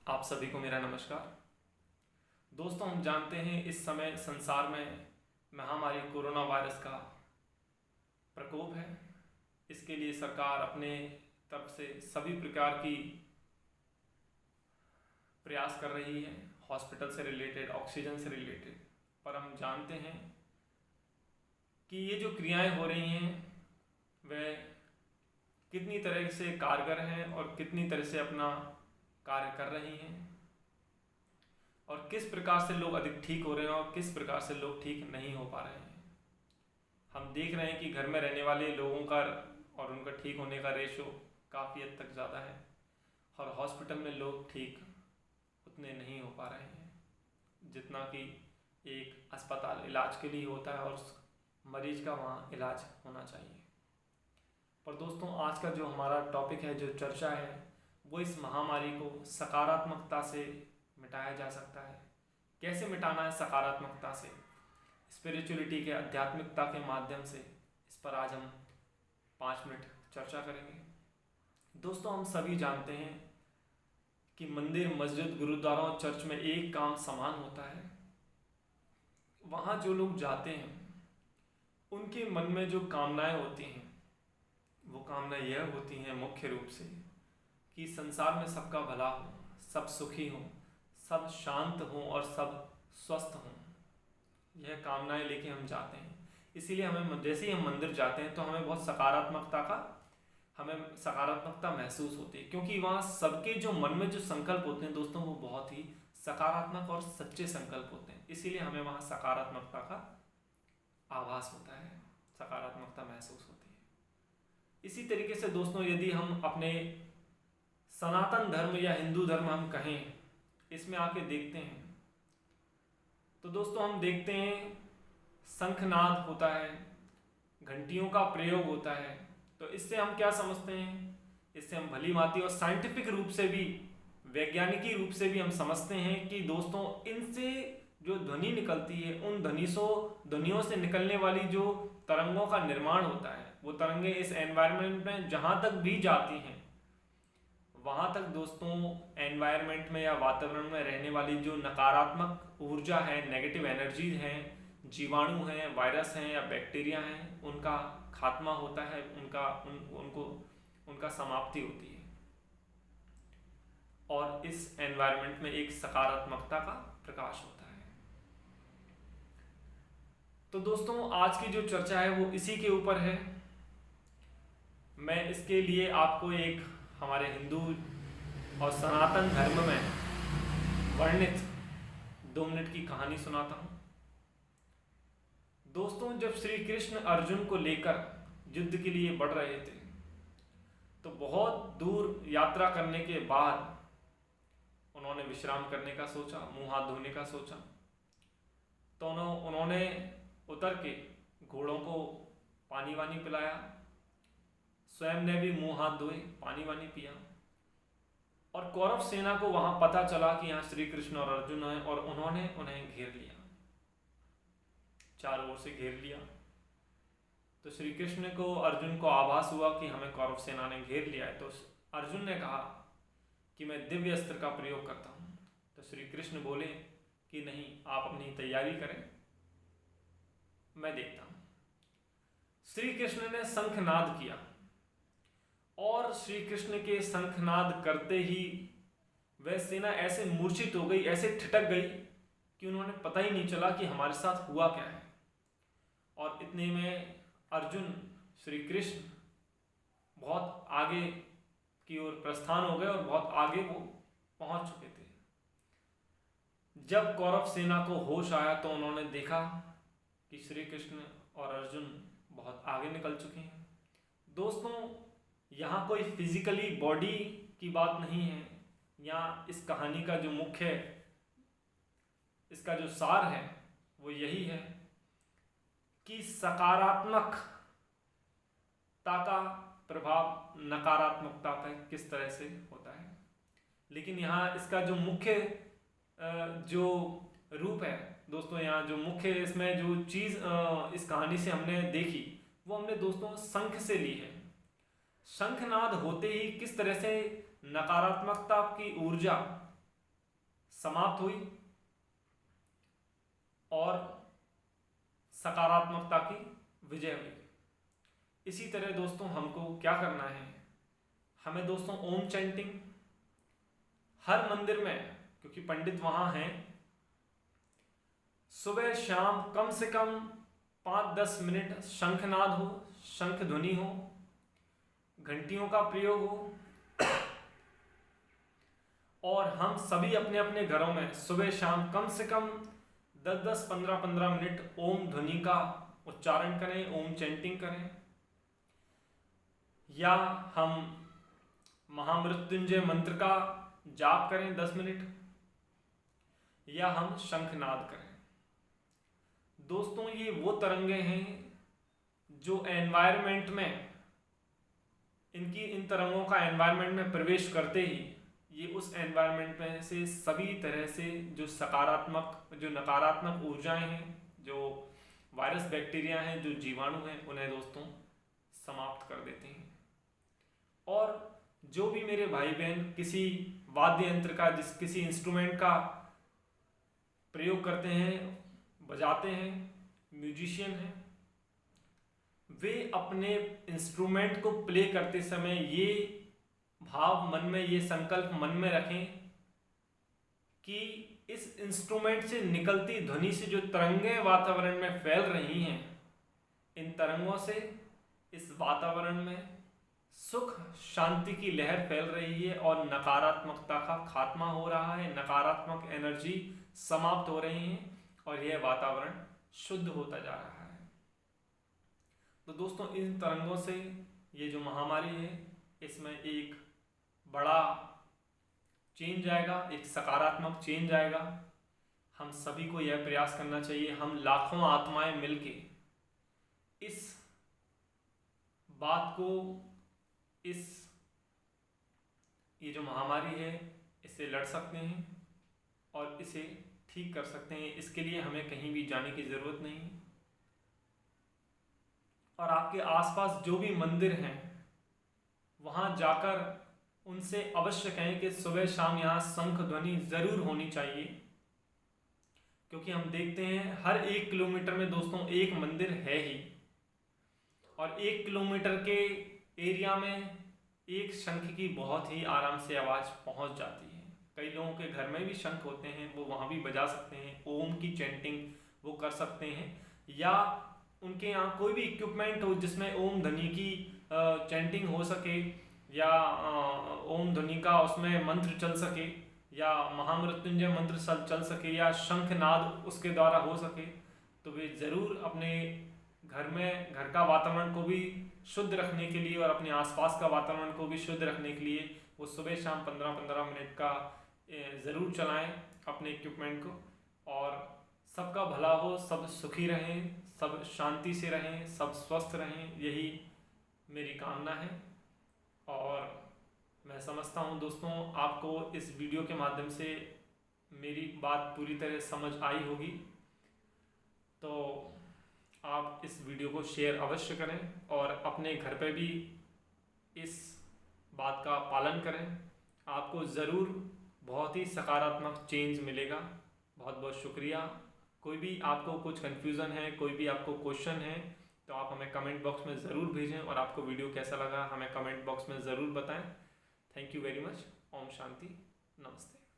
आप सभी को मेरा नमस्कार। दोस्तों, हम जानते हैं इस समय संसार में महामारी कोरोना वायरस का प्रकोप है। इसके लिए सरकार अपने तरफ से सभी प्रकार की प्रयास कर रही है, हॉस्पिटल से रिलेटेड, ऑक्सीजन से रिलेटेड। पर हम जानते हैं कि ये जो क्रियाएं हो रही हैं वह कितनी तरह से कारगर हैं और कितनी तरह से अपना कार्य कर रही हैं, और किस प्रकार से लोग अधिक ठीक हो रहे हैं और किस प्रकार से लोग ठीक नहीं हो पा रहे हैं। हम देख रहे हैं कि घर में रहने वाले लोगों का और उनका ठीक होने का रेशो काफ़ी हद तक ज़्यादा है, और हॉस्पिटल में लोग ठीक उतने नहीं हो पा रहे हैं जितना कि एक अस्पताल इलाज के लिए होता है और उस मरीज का वहाँ इलाज होना चाहिए। पर दोस्तों, आज का जो हमारा टॉपिक है, जो चर्चा है, वो इस महामारी को सकारात्मकता से मिटाया जा सकता है। कैसे मिटाना है सकारात्मकता से, स्पिरिचुअलिटी के, आध्यात्मिकता के माध्यम से, इस पर आज हम 5 मिनट चर्चा करेंगे। दोस्तों, हम सभी जानते हैं कि मंदिर, मस्जिद, गुरुद्वारा और चर्च में एक काम समान होता है। वहाँ जो लोग जाते हैं उनके मन में जो कामनाएं होती हैं वो कामनाएं यह होती हैं मुख्य रूप से कि संसार में सबका भला हो, सब सुखी हों, सब शांत हों और सब स्वस्थ हों। यह कामनाएं लेके हम जाते हैं। इसीलिए हमें जैसे ही हम मंदिर जाते हैं तो हमें बहुत सकारात्मकता महसूस होती है, क्योंकि वहाँ सबके जो मन में जो संकल्प होते हैं दोस्तों, वो बहुत ही सकारात्मक और सच्चे संकल्प होते हैं। इसीलिए हमें वहाँ सकारात्मकता का आभास होता है, सकारात्मकता महसूस होती है। इसी तरीके से दोस्तों, यदि हम अपने सनातन धर्म या हिंदू धर्म हम कहें, इसमें आके देखते हैं तो दोस्तों हम देखते हैं शंखनाद होता है, घंटियों का प्रयोग होता है। तो इससे हम क्या समझते हैं, इससे हम भली भांति और साइंटिफिक रूप से भी, वैज्ञानिकी रूप से भी हम समझते हैं कि दोस्तों इनसे जो ध्वनि निकलती है, उन ध्वनियों से निकलने वाली जो तरंगों का निर्माण होता है, वो तरंगे इस एनवायरनमेंट में जहाँ तक भी जाती हैं, वहाँ तक दोस्तों एनवायरनमेंट में या वातावरण में रहने वाली जो नकारात्मक ऊर्जा है, नेगेटिव एनर्जीज हैं, जीवाणु हैं, वायरस हैं या बैक्टीरिया हैं, उनका खात्मा होता है, उनका समाप्ति होती है, और इस एनवायरनमेंट में एक सकारात्मकता का प्रकाश होता है। तो दोस्तों, आज की जो चर्चा है वो इसी के ऊपर है। मैं इसके लिए आपको एक हमारे हिंदू और सनातन धर्म में वर्णित 2 मिनट की कहानी सुनाता हूँ। दोस्तों, जब श्री कृष्ण अर्जुन को लेकर युद्ध के लिए बढ़ रहे थे तो बहुत दूर यात्रा करने के बाद उन्होंने विश्राम करने का सोचा, मुंह हाथ धोने का सोचा। तो उन्होंने उतर के घोड़ों को पानी वानी पिलाया, स्वयं ने भी मुंह हाथ धोए, पानी वानी पिया। और कौरव सेना को वहां पता चला कि यहाँ श्री कृष्ण और अर्जुन हैं, और उन्होंने उन्हें घेर लिया, चारों ओर से घेर लिया। तो श्री कृष्ण को, अर्जुन को आभास हुआ कि हमें कौरव सेना ने घेर लिया है। तो अर्जुन ने कहा कि मैं दिव्य अस्त्र का प्रयोग करता हूँ। तो श्री कृष्ण बोले कि नहीं, आप अपनी तैयारी करें, मैं देखता हूँ। श्री कृष्ण ने शंखनाद किया, और श्री कृष्ण के शंखनाद करते ही वह सेना ऐसे मूर्छित हो गई, ऐसे ठिठक गई कि उन्होंने पता ही नहीं चला कि हमारे साथ हुआ क्या है। और इतने में अर्जुन, श्री कृष्ण बहुत आगे की ओर प्रस्थान हो गए और बहुत आगे वो पहुंच चुके थे। जब कौरव सेना को होश आया तो उन्होंने देखा कि श्री कृष्ण और अर्जुन बहुत आगे निकल चुके हैं। दोस्तों, यहाँ कोई फिजिकली बॉडी की बात नहीं है। यहाँ इस कहानी का जो मुख्य, इसका जो सार है वो यही है कि सकारात्मकता का प्रभाव नकारात्मकता पर किस तरह से होता है। लेकिन यहाँ इसका जो मुख्य जो रूप है दोस्तों, यहाँ जो मुख्य इसमें जो चीज़ इस कहानी से हमने देखी, वो हमने दोस्तों शंख से ली है। शंखनाद होते ही किस तरह से नकारात्मकता की ऊर्जा समाप्त हुई और सकारात्मकता की विजय हुई। इसी तरह दोस्तों हमको क्या करना है, हमें दोस्तों ओम चैंटिंग हर मंदिर में, क्योंकि पंडित वहां हैं, सुबह शाम कम से कम 5-10 मिनट शंखनाद हो, शंख ध्वनि हो, घंटियों का प्रयोग हो, और हम सभी अपने अपने घरों में सुबह शाम कम से कम 10-10, 15-15 मिनट ओम ध्वनि का उच्चारण करें, ओम चैंटिंग करें, या हम महामृत्युंजय मंत्र का जाप करें 10 मिनट, या हम शंखनाद करें। दोस्तों ये वो तरंगे हैं जो एनवायरनमेंट में, इन तरंगों का एनवायरनमेंट में प्रवेश करते ही ये उस एनवायरनमेंट में से सभी तरह से जो सकारात्मक, जो नकारात्मक ऊर्जाएं हैं, जो वायरस बैक्टीरिया हैं, जो जीवाणु हैं, उन्हें दोस्तों समाप्त कर देते हैं। और जो भी मेरे भाई बहन किसी वाद्य यंत्र का, किसी इंस्ट्रूमेंट का प्रयोग करते हैं, बजाते हैं, म्यूजिशियन हैं, वे अपने इंस्ट्रूमेंट को प्ले करते समय ये भाव मन में, ये संकल्प मन में रखें कि इस इंस्ट्रूमेंट से निकलती ध्वनि से जो तरंगें वातावरण में फैल रही हैं, इन तरंगों से इस वातावरण में सुख शांति की लहर फैल रही है और नकारात्मकता का खात्मा हो रहा है, नकारात्मक एनर्जी समाप्त हो रही है और यह वातावरण शुद्ध होता जा रहा है। तो दोस्तों इन तरंगों से ये जो महामारी है, इसमें एक बड़ा चेंज आएगा, एक सकारात्मक चेंज आएगा। हम सभी को यह प्रयास करना चाहिए, हम लाखों आत्माएं मिलके इस बात को, ये जो महामारी है इससे लड़ सकते हैं और इसे ठीक कर सकते हैं। इसके लिए हमें कहीं भी जाने की ज़रूरत नहीं। और आपके आसपास जो भी मंदिर हैं वहाँ जाकर उनसे अवश्य कहें कि सुबह शाम यहाँ शंख ध्वनि ज़रूर होनी चाहिए, क्योंकि हम देखते हैं हर 1 किलोमीटर में दोस्तों एक मंदिर है ही, और 1 किलोमीटर के एरिया में एक शंख की बहुत ही आराम से आवाज़ पहुंच जाती है। कई लोगों के घर में भी शंख होते हैं, वो वहाँ भी बजा सकते हैं, ओम की चैंटिंग वो कर सकते हैं, या उनके यहाँ कोई भी इक्विपमेंट हो जिसमें ओम ध्वनि की चैंटिंग हो सके, या ओम ध्वनि का उसमें मंत्र चल सके, या महामृत्युंजय मंत्र चल सके, या शंखनाद उसके द्वारा हो सके, तो वे ज़रूर अपने घर में, घर का वातावरण को भी शुद्ध रखने के लिए और अपने आसपास का वातावरण को भी शुद्ध रखने के लिए वो सुबह शाम 15-15 मिनट का ज़रूर चलाएं अपने इक्विपमेंट को। और सबका भला हो, सब सुखी रहें, सब शांति से रहें, सब स्वस्थ रहें, यही मेरी कामना है। और मैं समझता हूँ दोस्तों आपको इस वीडियो के माध्यम से मेरी बात पूरी तरह समझ आई होगी। तो आप इस वीडियो को शेयर अवश्य करें और अपने घर पे भी इस बात का पालन करें। आपको ज़रूर बहुत ही सकारात्मक चेंज मिलेगा। बहुत बहुत शुक्रिया। कोई भी आपको कुछ कन्फ्यूज़न है, कोई भी आपको क्वेश्चन है, तो आप हमें कमेंट बॉक्स में ज़रूर भेजें, और आपको वीडियो कैसा लगा हमें कमेंट बॉक्स में ज़रूर बताएं। Thank you very much. ओम शांति। नमस्ते।